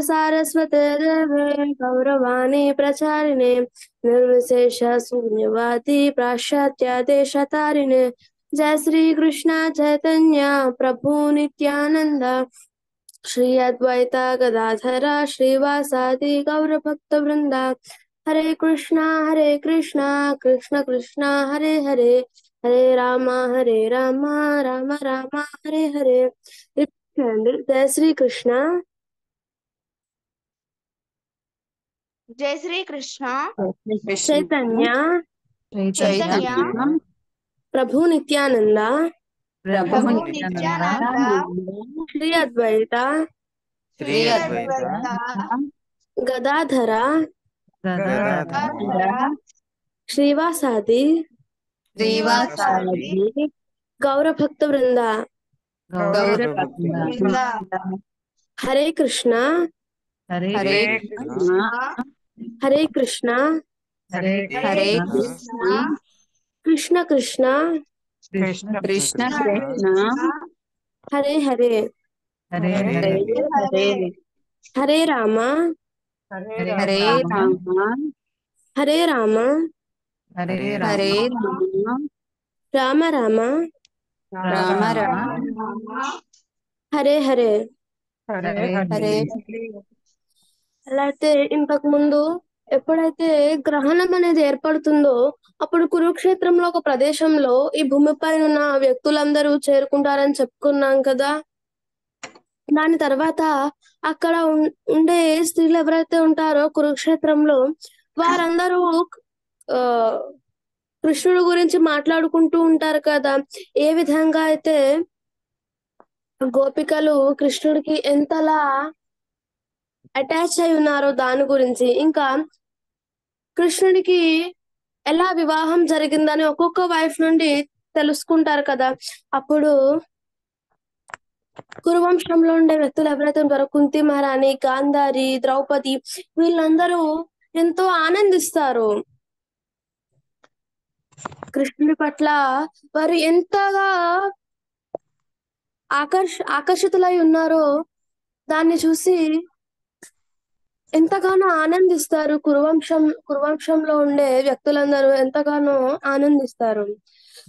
सारस्वते देवे गौरवाणी प्रचारिणे निर्विशेष शून्यवादी पाश्चात्य देशतारिणे। जय श्री कृष्ण चैतन्य प्रभु नित्यानंद श्री अद्वैत गदाधर श्रीवासादि गौर भक्त वृंदा। हरे कृष्णा कृष्ण कृष्णा हरे हरे, हरे राम राम राम हरे हरे। जय श्री कृष्ण जय श्री कृष्ण चैतन्य चैतन्य प्रभु नित्यानंद प्रभु नित्यानंद श्री अद्वैत श्री अद्वैत गदाधर गदाधर श्रीवासादि श्रीवासादि गौर भक्त वृंदा। गौर भक्त वृंदा। हरे कृष्णा हरे कृष्ण हरे कृष्णा हरे कृष्ण कृष्ण कृष्ण कृष्ण कृष्ण हरे हरे, हरे हरे हरे राम हरे राम हरे राम हरे राम राम राम राम राम హరే హరే। हरे हरे। అలా అయితే ఇంతకు ముందు ఎప్పుడైతే గ్రహణం అనేది ఏర్పడుతుందో అప్పుడు కురుక్షేత్రంలో ఒక ప్రదేశంలో ఈ భూమిపై ఉన్న వ్యక్తులందరూ చేరుకుంటారని చెప్పుకున్నాం కదా। దాని తర్వాత అక్కడ ఉండే స్త్రీలు ఎవరైతే ఉంటారో కురుక్షేత్రంలో వారందరూ ఆ కృష్ణుడి గురించి మాట్లాడుకుంటూ ఉంటారు కదా। ఏ విధంగా అయితే గోపికలు కృష్ణుడికి ఎంతలా అటాచ్ అయి ఉన్నారో దాని గురించి, ఇంకా కృష్ణుడికి ఎలా వివాహం జరిగిందని ఒక్కొక్క వైఫ్ నుండి తెలుసుకుంటారు కదా। అప్పుడు కురువంశంలో ఉండే వ్యక్తులు ఎవరైతే ఉంటారో కుంతి మహారాణి, గాంధారి, ద్రౌపది వీళ్ళందరూ ఎంతో ఆనందిస్తారు కృష్ణుడి పట్ల। వారు ఎంతగా ఆకర్షితులై ఉన్నారో దాన్ని చూసి ఎంతగానో ఆనందిస్తారు। కురువంశంలో ఉండే వ్యక్తులందరూ ఎంతగానో ఆనందిస్తారు।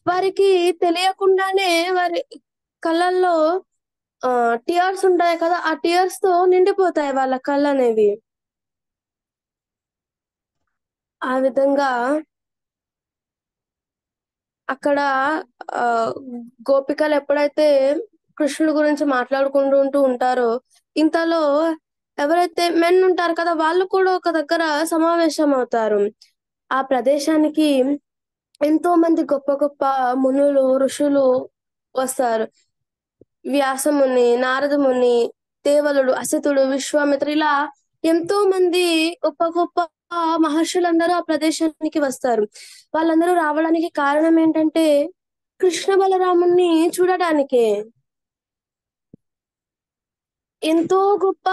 వారికి తెలియకుండానే వారి కళ్ళల్లో టియర్స్ ఉంటాయి కదా, ఆ టియర్స్ తో నిండిపోతాయి వాళ్ళ కళ్ళు అనేవి। ఆ విధంగా అక్కడ ఆ గోపికలు ఎప్పుడైతే కృష్ణుడి గురించి మాట్లాడుకుంటూ ఉంటారో ఇంతలో ఎవరైతే మెన్ ఉంటారు కదా వాళ్ళు కూడా ఒక దగ్గర సమావేశం అవుతారు। ఆ ప్రదేశానికి ఎంతో మంది గొప్ప గొప్ప మునులు ఋషులు వస్తారు। వ్యాసముని, నారదముని, దేవలుడు, అసితుడు, విశ్వామిత్ర ఇలా ఎంతో మంది గొప్ప గొప్ప మహర్షులందరూ ఆ ప్రదేశానికి వస్తారు। వాళ్ళందరూ రావడానికి కారణం ఏంటంటే కృష్ణ బలరాముణ్ణి చూడడానికే। ఎంతో గొప్ప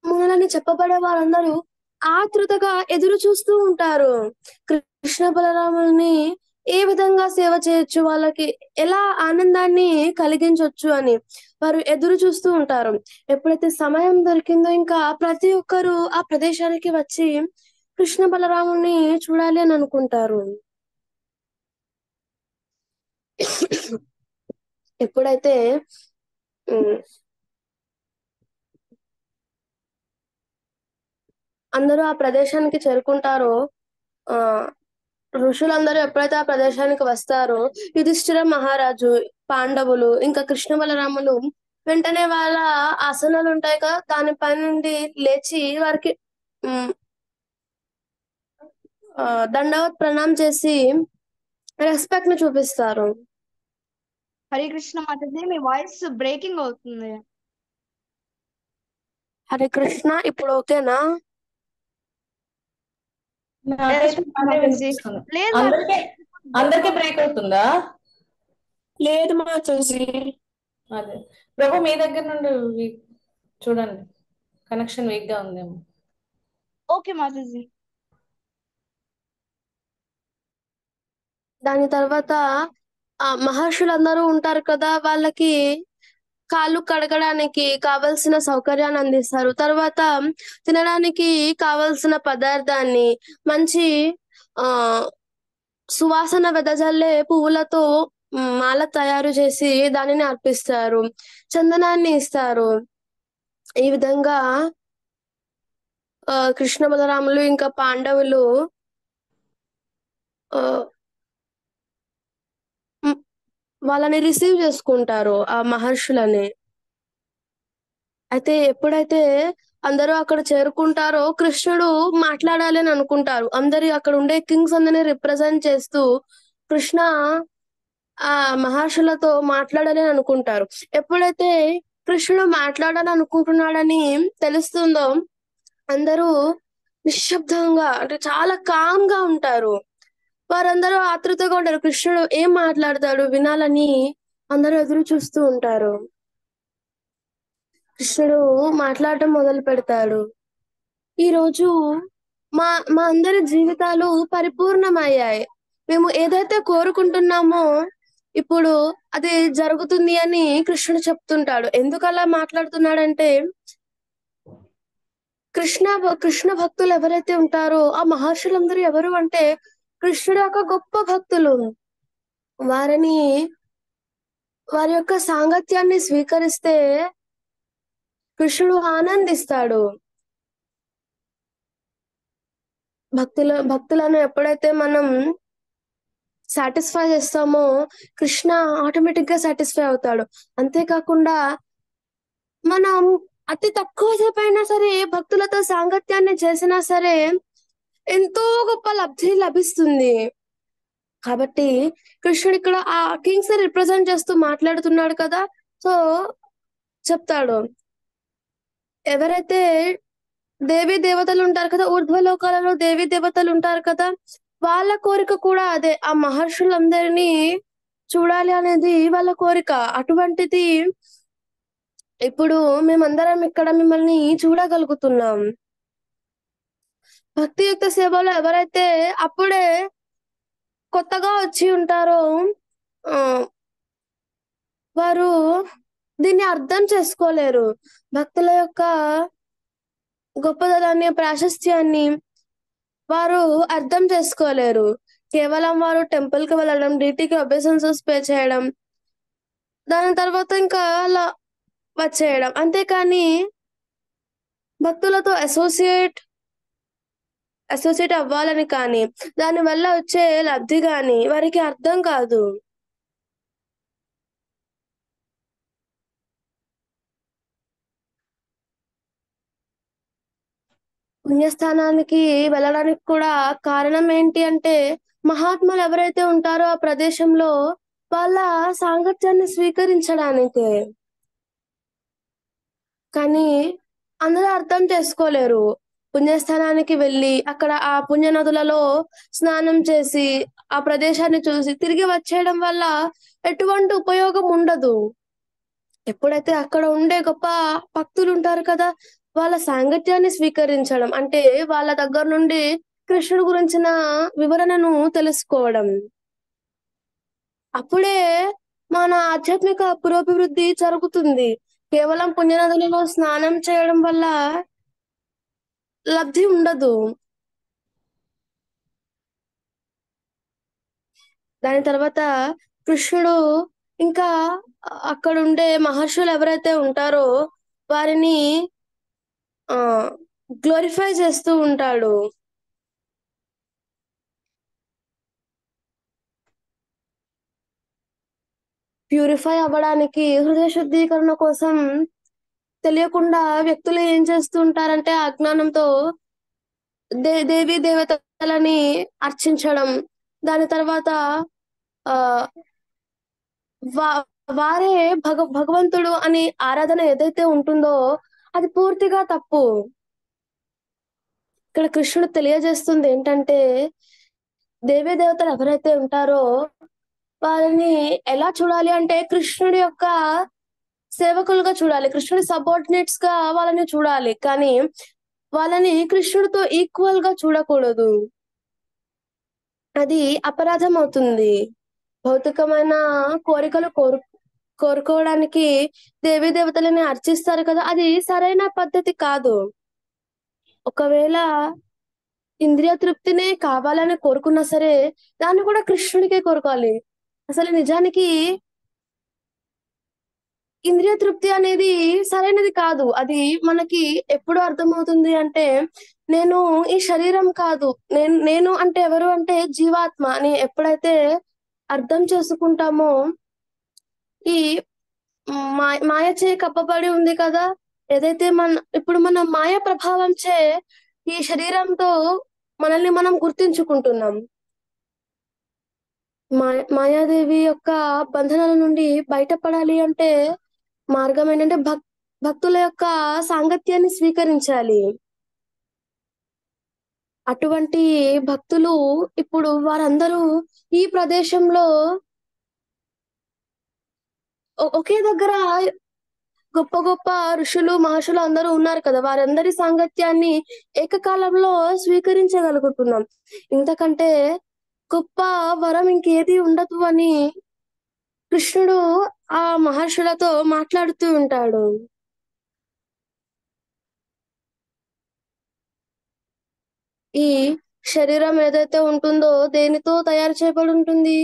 మునులని చెప్పబడే వారందరూ ఆతృతగా ఎదురు చూస్తూ ఉంటారు కృష్ణ బలరాముల్ని ఏ విధంగా సేవ చేయొచ్చు, వాళ్ళకి ఎలా ఆనందాన్ని కలిగించవచ్చు అని వారు ఎదురు చూస్తూ ఉంటారు। ఎప్పుడైతే సమయం దొరికిందో ఇంకా ప్రతి ఒక్కరూ ఆ ప్రదేశానికి వచ్చి కృష్ణ బలరాముల్ని చూడాలి అని అనుకుంటారు। ఎప్పుడైతే అందరూ ఆ ప్రదేశానికి చేరుకుంటారో ఆ ఋషులందరూ ఎప్పుడైతే ఆ ప్రదేశానికి వస్తారో యుధిష్ఠిర మహారాజు, పాండవులు ఇంకా కృష్ణ బలరాములు వెంటనే వాళ్ళ ఆసనాలు ఉంటాయి కదా దానిపై నుండి లేచి వారికి దండవత్ ప్రణాం చేసి రెస్పెక్ట్ ని చూపిస్తారు। హరే కృష్ణ మాతాజీ, మీ వాయిస్ బ్రేకింగ్ అవుతుంది। హరే కృష్ణ, ఇప్పుడు ఓకేనా? లేదు అందరికీ బ్రేక్ అవుతుందా? లేదు మాతాజీ। అదే ప్రభు మీ దగ్గర నుండి చూడండి, కనెక్షన్ వీక్ గా ఉందేమో। ఓకే మాతాజీ। దాని తర్వాత ఆ మహర్షులందరూ ఉంటారు కదా వాళ్ళకి కాళ్ళు కడగడానికి కావలసిన సౌకర్యాన్ని అందిస్తారు. తర్వాత తినడానికి కావలసిన పదార్థాన్ని మంచి సువాసన వెదజల్లే పువ్వులతో మాల తయారు చేసి దానిని అర్పిస్తారు. చందనాన్ని ఇస్తారు. ఈ విధంగా కృష్ణ బలరాములు ఇంకా పాండవులు వాళ్ళని రిసీవ్ చేసుకుంటారు ఆ మహర్షులని. అయితే ఎప్పుడైతే అందరూ అక్కడ చేరుకుంటారో కృష్ణుడు మాట్లాడాలి అని అనుకుంటారు. అందరి అక్కడ ఉండే కింగ్స్ అందరిని రిప్రజెంట్ చేస్తూ కృష్ణ ఆ మహర్షులతో మాట్లాడాలి అని అనుకుంటారు. ఎప్పుడైతే కృష్ణుడు మాట్లాడాలని అనుకుంటున్నాడని తెలుస్తుందో అందరూ నిశ్శబ్దంగా అంటే చాలా కామ్ గా ఉంటారు. వారందరూ ఆతృతగా ఉంటారు. కృష్ణుడు ఏం మాట్లాడతాడు వినాలని అందరూ ఎదురు చూస్తూ ఉంటారు. కృష్ణుడు మాట్లాడటం మొదలు పెడతాడు. ఈరోజు మా మా అందరి జీవితాలు పరిపూర్ణమయ్యాయి. మేము ఏదైతే కోరుకుంటున్నామో ఇప్పుడు అది జరుగుతుంది అని కృష్ణుడు చెప్తుంటాడు. ఎందుకు అలా మాట్లాడుతున్నాడంటే కృష్ణ భక్తులు ఎవరైతే ఉంటారో ఆ మహర్షులందరూ ఎవరు అంటే కృష్ణుడు యొక్క గొప్ప భక్తులు. వారి యొక్క సాంగత్యాన్ని స్వీకరిస్తే కృష్ణుడు ఆనందిస్తాడు. భక్తులను ఎప్పుడైతే మనం సాటిస్ఫై చేస్తామో కృష్ణ ఆటోమేటిక్ గా సాటిస్ఫై అవుతాడు. అంతేకాకుండా మనం అతి తక్కువ సేపు అయినా సరే భక్తులతో సాంగత్యాన్ని చేసినా సరే ఎంతో గొప్ప లబ్ధి లభిస్తుంది. కాబట్టి కృష్ణుడు ఇక్కడ ఆ కింగ్స్ ని రిప్రజెంట్ చేస్తూ మాట్లాడుతున్నాడు కదా. సో చెప్తాడు, ఎవరైతే దేవీ దేవతలు ఉంటారు కదా, ఊర్ధ్వలోకాలలో దేవీ దేవతలు ఉంటారు కదా, వాళ్ళ కోరిక కూడా అదే, ఆ మహర్షులందరినీ చూడాలి అనేది వాళ్ళ కోరిక. అటువంటిది ఇప్పుడు మేమందరం ఇక్కడ మిమ్మల్ని చూడగలుగుతున్నాం. భక్తియుక్త సేవలో ఎవరైతే అప్పుడే కొత్తగా వచ్చి ఉంటారో వారు దీన్ని అర్థం చేసుకోలేరు. భక్తుల యొక్క గొప్పదనాన్ని ప్రాశస్త్యాన్ని వారు అర్థం చేసుకోలేరు. కేవలం వారు టెంపుల్ కి వెళ్ళడం, డ్యూటీకి ఒబేసెన్సెస్ పే చేయడం, దాని తర్వాత ఇంకా అలా వచ్చేయడం, అంతేకాని భక్తులతో అసోసియేట్ అవ్వాలని కానీ దాని వల్ల వచ్చే లబ్ధి కానీ వారికి అర్థం కాదు. పుణ్యస్థానానికి వెళ్ళడానికి కూడా కారణం ఏంటి అంటే మహాత్ములు ఎవరైతే ఉంటారో ఆ ప్రదేశంలో వాళ్ళ సాంగత్యాన్ని స్వీకరించడానికే. కానీ అందరూ అర్థం చేసుకోలేరు. పుణ్యస్థానానికి వెళ్ళి అక్కడ ఆ పుణ్య నదులలో స్నానం చేసి ఆ ప్రదేశాన్ని చూసి తిరిగి వచ్చేయడం వల్ల ఎటువంటి ఉపయోగం ఉండదు. ఎప్పుడైతే అక్కడ ఉండే గొప్ప భక్తులు ఉంటారు కదా, వాళ్ళ సాంగత్యాన్ని స్వీకరించడం అంటే వాళ్ళ దగ్గర నుండి కృష్ణుడు గురించిన వివరణను తెలుసుకోవడం, అప్పుడే మన ఆధ్యాత్మిక పురోభివృద్ధి జరుగుతుంది. కేవలం పుణ్యనదులలో స్నానం చేయడం వల్ల లబ్ధి ఉండదు. దాని తర్వాత కృష్ణుడు ఇంకా అక్కడ ఉండే మహర్షులు ఎవరైతే ఉంటారో వారిని గ్లోరిఫై చేస్తూ ఉంటాడు. ప్యూరిఫై అవ్వడానికి హృదయ శుద్ధీకరణ కోసం తెలియకుండా వ్యక్తులు ఏం చేస్తూ ఉంటారంటే అజ్ఞానంతో దేవీ దేవతలని అర్చించడం, దాని తర్వాత ఆ వారే భగవంతుడు అని ఆరాధన ఏదైతే ఉంటుందో అది పూర్తిగా తప్పు. ఇక్కడ కృష్ణుడు తెలియజేస్తుంది ఏంటంటే దేవీ దేవతలు ఎవరైతే ఉంటారో వారిని ఎలా చూడాలి అంటే కృష్ణుడి యొక్క సేవకులుగా చూడాలి, కృష్ణుడి సబార్డినేట్స్ గా వాళ్ళని చూడాలి. కానీ వాళ్ళని కృష్ణుడితో ఈక్వల్ గా చూడకూడదు, అది అపరాధం అవుతుంది. భౌతికమైన కోరికలు కోరుకోవడానికి దేవీ దేవతలని అర్చిస్తారు కదా, అది సరైన పద్ధతి కాదు. ఒకవేళ ఇంద్రియ తృప్తినే కావాలని కోరుకున్నా సరే దాన్ని కూడా కృష్ణుడికే కోరుకోవాలి. అసలు నిజానికి ఇంద్రియ తృప్తి అనేది సరైనది కాదు. అది మనకి ఎప్పుడు అర్థమవుతుంది అంటే, నేను ఈ శరీరం కాదు, నేను అంటే ఎవరు అంటే జీవాత్మ అని ఎప్పుడైతే అర్థం చేసుకుంటామో, ఈ మాయచే కప్పబడి ఉంది కదా, ఏదైతే ఇప్పుడు మన మాయ ప్రభావం చే ఈ శరీరంతో మనల్ని మనం గుర్తించుకుంటున్నాం. మాయాదేవి యొక్క బంధనాల నుండి బయటపడాలి అంటే మార్గం ఏంటంటే భక్తుల యొక్క సాంగత్యాన్ని స్వీకరించాలి. అటువంటి భక్తులు ఇప్పుడు వారందరూ ఈ ప్రదేశంలో ఒకే దగ్గర గొప్ప గొప్ప ఋషులు మహర్షులు అందరూ ఉన్నారు కదా, వారందరి సాంగత్యాన్ని ఏకకాలంలో స్వీకరించగలుగుతున్నాం. ఇంతకంటే గొప్ప వరం ఇంకేది ఉండదు అని కృష్ణుడు ఆ మహర్షులతో మాట్లాడుతూ ఉంటాడు. ఈ శరీరం ఏదైతే ఉంటుందో దేనితో తయారు చేయబడి ఉంటుంది?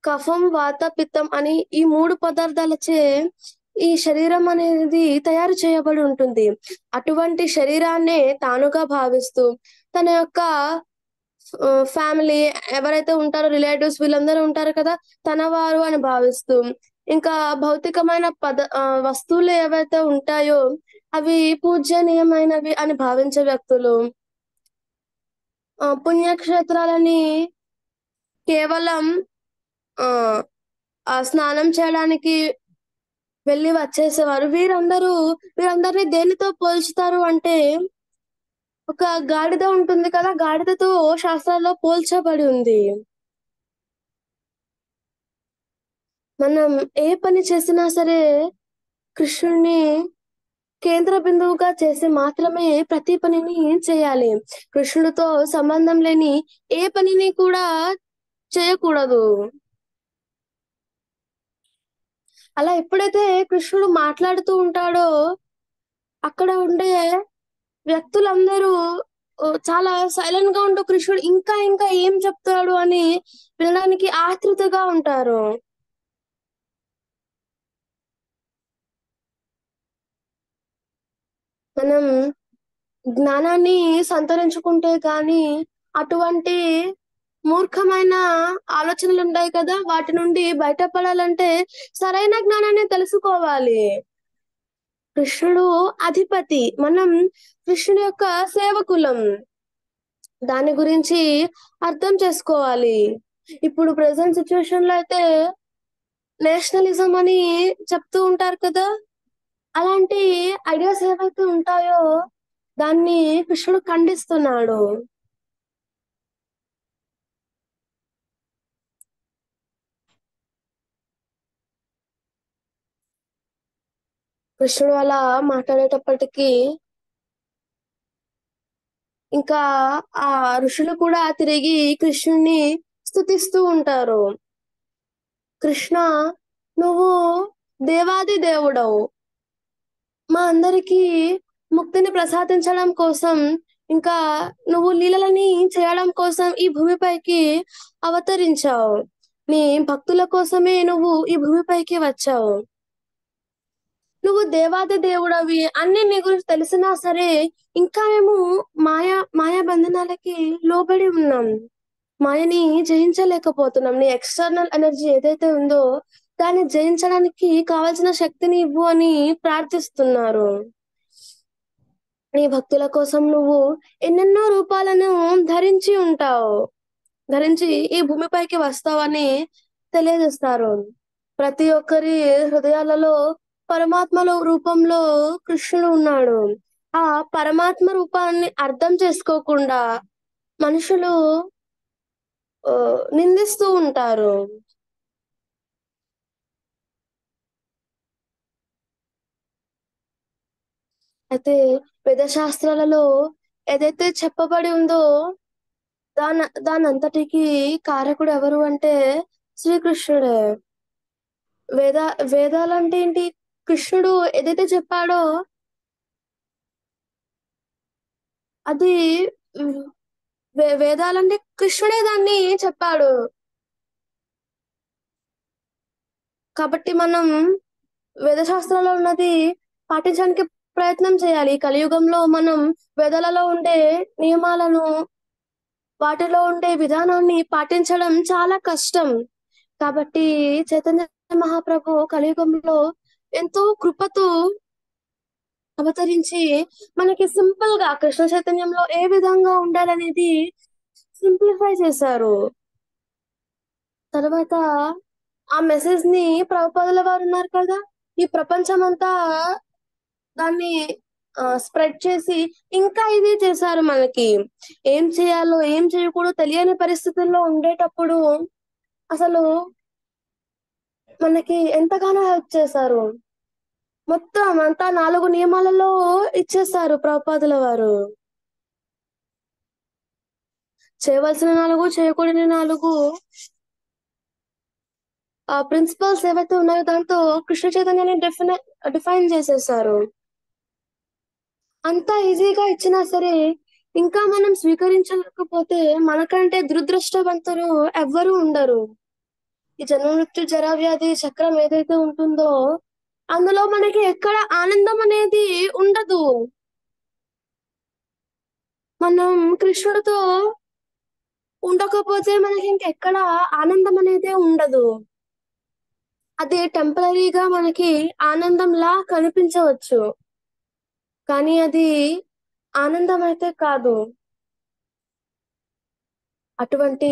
కఫం, వాత, పిత్తం అని ఈ 3 పదార్థాలచే ఈ శరీరం అనేది తయారు చేయబడి ఉంటుంది. అటువంటి శరీరాన్నే తానుగా భావిస్తూ తన యొక్క ఫ్యామిలీ ఎవరైతే ఉంటారో, రిలేటివ్స్ వీళ్ళందరూ ఉంటారు కదా, తన వారు అని భావిస్తూ, ఇంకా భౌతికమైన వస్తువులు ఏవైతే ఉంటాయో అవి పూజనీయమైనవి అని భావించే వ్యక్తులు, పుణ్యక్షేత్రాలని కేవలం స్నానం చేయడానికి వెళ్ళి వచ్చేసేవారు. వీరందరినీ దేనితో పోల్చుతారు అంటే, ఒక గాడిద ఉంటుంది కదా, గాడిదతో శాస్త్రాల్లో పోల్చబడి ఉంది. మనం ఏ పని చేసినా సరే కృష్ణుడిని కేంద్ర బిందువుగా చేసి మాత్రమే ప్రతి పనిని చేయాలి. కృష్ణుడితో సంబంధం లేని ఏ పనిని కూడా చేయకూడదు. అలా ఎప్పుడైతే కృష్ణుడు మాట్లాడుతూ ఉంటాడో అక్కడ ఉండే వ్యక్తులందరూ చాలా సైలెంట్ గా ఉంటూ కృష్ణుడు ఇంకా ఇంకా ఏం చెప్తాడు అని వినడానికి ఆతృతగా ఉంటారు. మనం జ్ఞానాన్ని సంతరించుకుంటే గాని అటువంటి మూర్ఖమైన ఆలోచనలు ఉంటాయి కదా, వాటి నుండి బయటపడాలంటే సరైన జ్ఞానాన్ని తెలుసుకోవాలి. కృష్ణుడు అధిపతి, మనం కృష్ణుడి యొక్క సేవకులం. దాని గురించి అర్థం చేసుకోవాలి. ఇప్పుడు ప్రెసెంట్ సిచ్యువేషన్ లో అయితే నేషనలిజం అని చెప్తూ ఉంటారు కదా, అలాంటి ఐడియాస్ ఏవైతే ఉంటాయో దాన్ని కృష్ణుడు ఖండిస్తున్నాడు. కృష్ణుడు అలా మాట్లాడేటప్పటికీ ఇంకా ఆ ఋషులు కూడా తిరిగి కృష్ణుడిని స్తుతిస్తూ ఉంటారు. కృష్ణ, నువ్వు దేవాది దేవుడవు, మా అందరికీ ముక్తిని ప్రసాదించడం కోసం, ఇంకా నువ్వు లీలలని చేయడం కోసం ఈ భూమిపైకి అవతరించావు. నీ భక్తుల కోసమే నువ్వు ఈ భూమిపైకి వచ్చావు. నువ్వు దేవాది దేవుడవి అన్ని నీ గురించి తెలిసినా సరే ఇంకా మేము మాయా బంధనాలకి లోబడి ఉన్నాం. మాయని జయించలేకపోతున్నాం. నీ ఎక్స్టర్నల్ ఎనర్జీ ఏదైతే ఉందో దాన్ని జయించడానికి కావలసిన శక్తిని ఇవ్వు అని ప్రార్థిస్తున్నారు. నీ భక్తుల కోసం నువ్వు ఎన్నెన్నో రూపాలను ధరించి ఈ భూమిపైకి వస్తావని తెలియజేస్తారు. ప్రతి ఒక్కరి హృదయాలలో పరమాత్మలో రూపంలో కృష్ణుడు ఉన్నాడు. ఆ పరమాత్మ రూపాన్ని అర్థం చేసుకోకుండా మనుషులు నిందిస్తూ ఉంటారు. అయితే వేద శాస్త్రాలలో ఏదైతే చెప్పబడి ఉందో దానంతటికి కారకుడు ఎవరు అంటే శ్రీకృష్ణుడే. వేద వేదాలంటే ఏంటి? కృష్ణుడు ఏదైతే చెప్పాడో అది ఉమ్, వేదాలంటే కృష్ణుడే దాన్ని చెప్పాడు. కాబట్టి మనం వేద శాస్త్రాల్లో ఉన్నది పాటించడానికి ప్రయత్నం చేయాలి. ఈ కలియుగంలో మనం వేదాలలో ఉండే నియమాలను, వాటిలో ఉండే విధానాన్ని పాటించడం చాలా కష్టం. కాబట్టి చైతన్య మహాప్రభు కలియుగంలో ఎంతో కృపతో అవతరించి మనకి సింపుల్ గా కృష్ణ చైతన్యంలో ఏ విధంగా ఉండాలనేది సింప్లిఫై చేశారు. తర్వాత ఆ మెసేజ్ ని ప్రభుపాదుల వారు ఉన్నారు కదా, ఈ ప్రపంచం అంతా దాన్ని స్ప్రెడ్ చేసి ఇంకా ఇది చేశారు. మనకి ఏం చేయాలో ఏం చేయకూడదో తెలియని పరిస్థితుల్లో ఉండేటప్పుడు అసలు మనకి ఎంతగానో హెల్ప్ చేశారు. మొత్తం అంతా 4 నియమాలలో ఇచ్చేస్తారు ప్రభుపాదుల వారు. చేయవలసిన 4, చేయకూడని 4 ప్రిన్సిపల్స్ ఏవైతే ఉన్నాయో దాంతో కృష్ణ చైతన్యాన్ని డిఫైన్ చేసేసారు. అంతా ఈజీగా ఇచ్చినా సరే ఇంకా మనం స్వీకరించకపోతే మనకంటే దురదృష్టవంతులు ఎవ్వరూ ఉండరు. ఈ జన్మ మృత్యు జరా వ్యాధి చక్రం ఏదైతే ఉంటుందో అందులో మనకి ఎక్కడ ఆనందం అనేది ఉండదు. మనం కృష్ణుడితో ఉండకపోతే మనకి ఇంకెక్కడ ఆనందం అనేది ఉండదు. అది టెంపరీగా మనకి ఆనందంలా కనిపించవచ్చు, కానీ అది ఆనందం అయితే కాదు. అటువంటి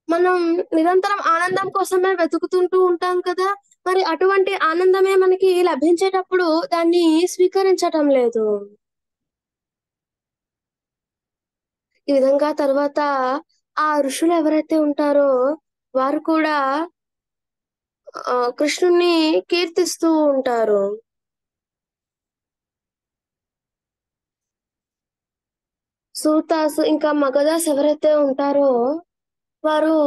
మనం నిరంతరం ఆనందం కోసమే వెతుకుతుంటూ ఉంటాం కదా, మరి అటువంటి ఆనందమే మనకి లభించేటప్పుడు దాన్ని స్వీకరించటం లేదు. ఈ విధంగా తర్వాత ఆ ఋషులు ఎవరైతే ఉంటారో వారు కూడా కృష్ణుణ్ణి కీర్తిస్తూ ఉంటారు. సూతాస్ ఇంకా మగధాస్ ఎవరైతే ఉంటారో వారు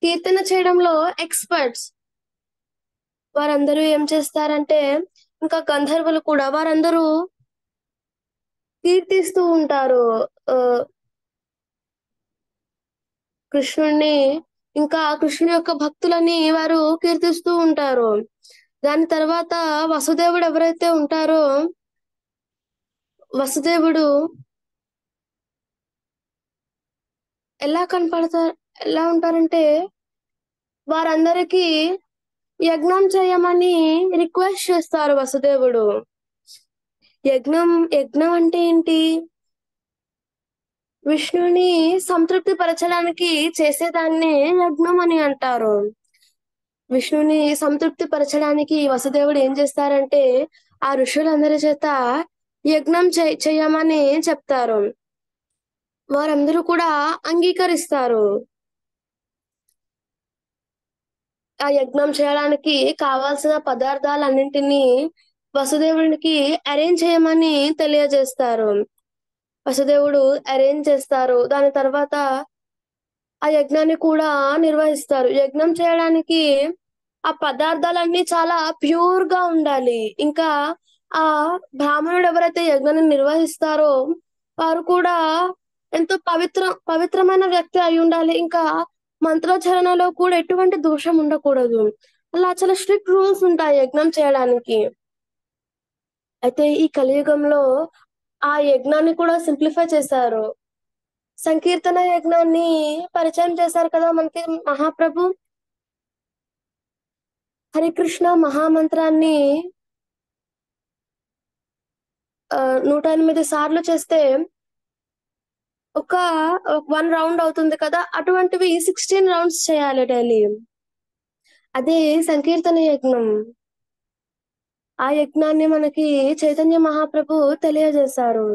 కీర్తన చేయడంలో ఎక్స్పర్ట్స్. వారందరూ ఏం చేస్తారంటే, ఇంకా గంధర్వులు కూడా వారందరూ కీర్తిస్తూ ఉంటారు ఆ కృష్ణుణ్ణి, ఇంకా కృష్ణుని యొక్క భక్తులని వారు కీర్తిస్తూ ఉంటారు. దాని తర్వాత వసుదేవుడు ఎవరైతే ఉంటారో వసుదేవుడు ఎలా ఉంటారంటే వారందరికీ యజ్ఞం చేయమని రిక్వెస్ట్ చేస్తారు వసుదేవుడు. యజ్ఞం అంటే ఏంటి? విష్ణుని సంతృప్తి పరచడానికి చేసేదాన్ని యజ్ఞం అని అంటారు. విష్ణుని సంతృప్తి పరచడానికి వసుదేవుడు ఏం చేస్తారంటే ఆ ఋషులందరి చేత యజ్ఞం చేయమని చెప్తారు. వారందరూ కూడా అంగీకరిస్తారు. ఆ యజ్ఞం చేయడానికి కావాల్సిన పదార్థాలన్నింటినీ వసుదేవునికి అరేంజ్ చేయమని తెలియజేస్తారు. వసుదేవుడు అరేంజ్ చేస్తారు. దాని తర్వాత ఆ యజ్ఞాన్ని కూడా నిర్వహిస్తారు. యజ్ఞం చేయడానికి ఆ పదార్థాలన్నీ చాలా ప్యూర్ గా ఉండాలి. ఇంకా ఆ బ్రాహ్మణుడు ఎవరైతే యజ్ఞాన్ని నిర్వహిస్తారో వారు కూడా ఎంతో పవిత్రమైన వ్యక్తి అయి ఉండాలి. ఇంకా మంత్రోచ్చరణలో కూడా ఎటువంటి దోషం ఉండకూడదు. అలా చాలా స్ట్రిక్ట్ రూల్స్ ఉంటాయి యజ్ఞం చేయడానికి. అయితే ఈ కలియుగంలో ఆ యజ్ఞాన్ని కూడా సింప్లిఫై చేశారు. సంకీర్తన యజ్ఞాన్ని పరిచయం చేశారు కదా మనకి మహాప్రభు. హరికృష్ణ మహామంత్రాన్ని 108 సార్లు చేస్తే ఒక 1 రౌండ్ అవుతుంది కదా, అటువంటివి 16 రౌండ్స్ చేయాలి డైలీ. అదే సంకీర్తన యజ్ఞం. ఆ యజ్ఞాన్ని మనకి చైతన్య మహాప్రభు తెలియజేశారు.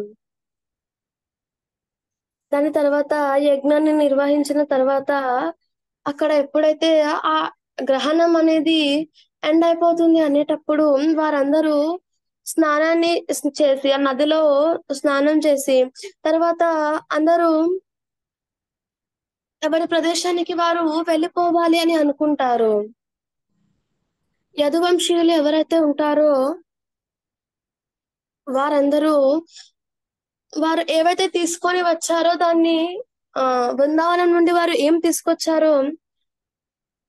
దాని తర్వాత యజ్ఞాన్ని నిర్వహించిన తర్వాత అక్కడ ఎప్పుడైతే ఆ గ్రహణం అనేది ఎండ్ అయిపోతుంది అనేటప్పుడు వారందరూ స్నానాన్ని చేసి ఆ నదిలో స్నానం చేసి తర్వాత అందరూ ఎవరి ప్రదేశానికి వారు వెళ్ళిపోవాలి అని అనుకుంటారు. యదువంశీయులు ఎవరైతే ఉంటారో వారందరూ వారు ఏవైతే తీసుకొని వచ్చారో దాన్ని బృందావనం నుండి వారు ఏం తీసుకొచ్చారో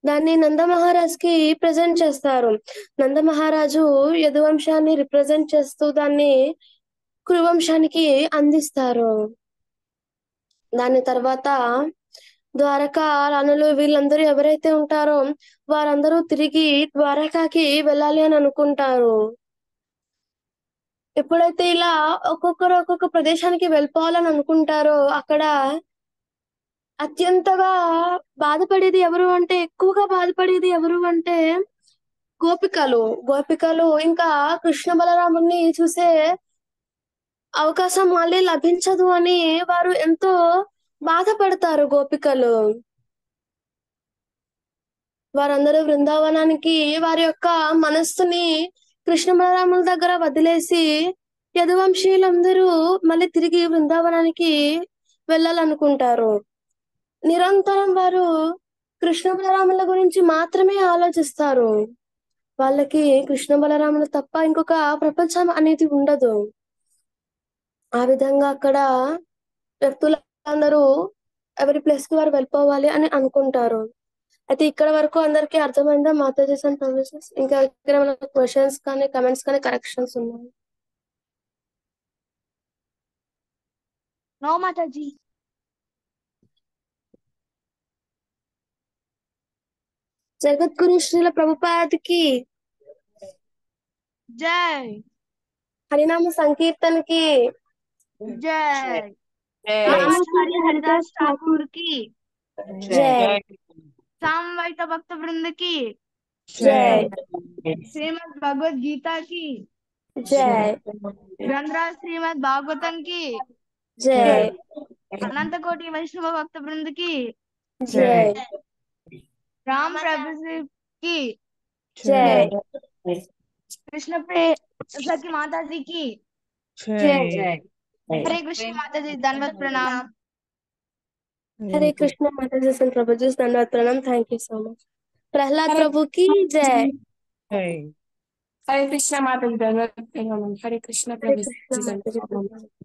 దాన్ని నందమహారాజ్కి ప్రజెంట్ చేస్తారు. నందమహారాజు యదువంశాన్ని రిప్రజెంట్ చేస్తూ దాన్ని కురువంశానికి అందిస్తారు. దాని తర్వాత ద్వారకా రాణులు వీళ్ళందరూ ఎవరైతే ఉంటారో వారందరూ తిరిగి ద్వారకాకి వెళ్ళాలి అని అనుకుంటారు. ఎప్పుడైతే ఇలా ఒక్కొక్కరు ఒక్కొక్క ప్రదేశానికి వెళ్ళిపోవాలని అనుకుంటారో అక్కడ అత్యంతగా బాధపడేది ఎవరు అంటే ఎక్కువగా బాధపడేది ఎవరు అంటే గోపికలు ఇంకా కృష్ణ బలరాముని చూసే అవకాశం మళ్ళీ లభించదు అని వారు ఎంతో బాధపడతారు. గోపికలు వారందరూ బృందావనానికి వారి యొక్క మనస్సుని కృష్ణ బలరాముల దగ్గర వదిలేసి యదువంశీయులందరూ మళ్ళీ తిరిగి బృందావనానికి వెళ్ళాలనుకుంటారు. నిరంతరం వారు కృష్ణ బలరాముల గురించి మాత్రమే ఆలోచిస్తారు. వాళ్ళకి కృష్ణ బలరాములు తప్ప ఇంకొక ప్రపంచం అనేది ఉండదు. ఆ విధంగా అక్కడ వ్యక్తులందరూ ఎవరి ప్లేస్ కి వారు వెళ్ళిపోవాలి అని అనుకుంటారు. అయితే ఇక్కడ వరకు అందరికీ అర్థమైందా మాతాజీస్ అండ్ ప్రొఫెసర్స్? ఇంకా ఇక్కడ మన క్వశ్చన్స్ కానీ కమెంట్స్ కానీ కరెక్షన్స్ ఉన్నాయి? నో మాతాజీ. జగద్గురు శ్రీల ప్రభుపాదకి జై. హరినామ సంకీర్తనకి జై. రామచంద్ర హరిదాస్ ఠాకూర్ కి జై. సామవేద భక్త వృంద కి జై. శ్రీమద్ భగవద్ గీత కి జై. గ్రంథరాజ్ శ్రీమద్ భాగవతం కి జై. అనంతకోటి వైష్ణవ భక్త వృంద కి జై. రామ్ ప్రభు కి జై. కృష్ణ సఖి మాతాజీ కి జై. హరే కృష్ణ మాతాజీ ధన్యవాद प्रणाम. हरे कृष्ण माताजी संत प्रभु जी धन्यवाद प्रणाम. Thank you so much. Prahlad प्रभु की जय. हरे कृष्ण माता जी धन्यवाद प्रणाम. हरे कृष्ण हरे प्रभु कृष्ण जी माताजी धन्यवाद. धन्यवाद.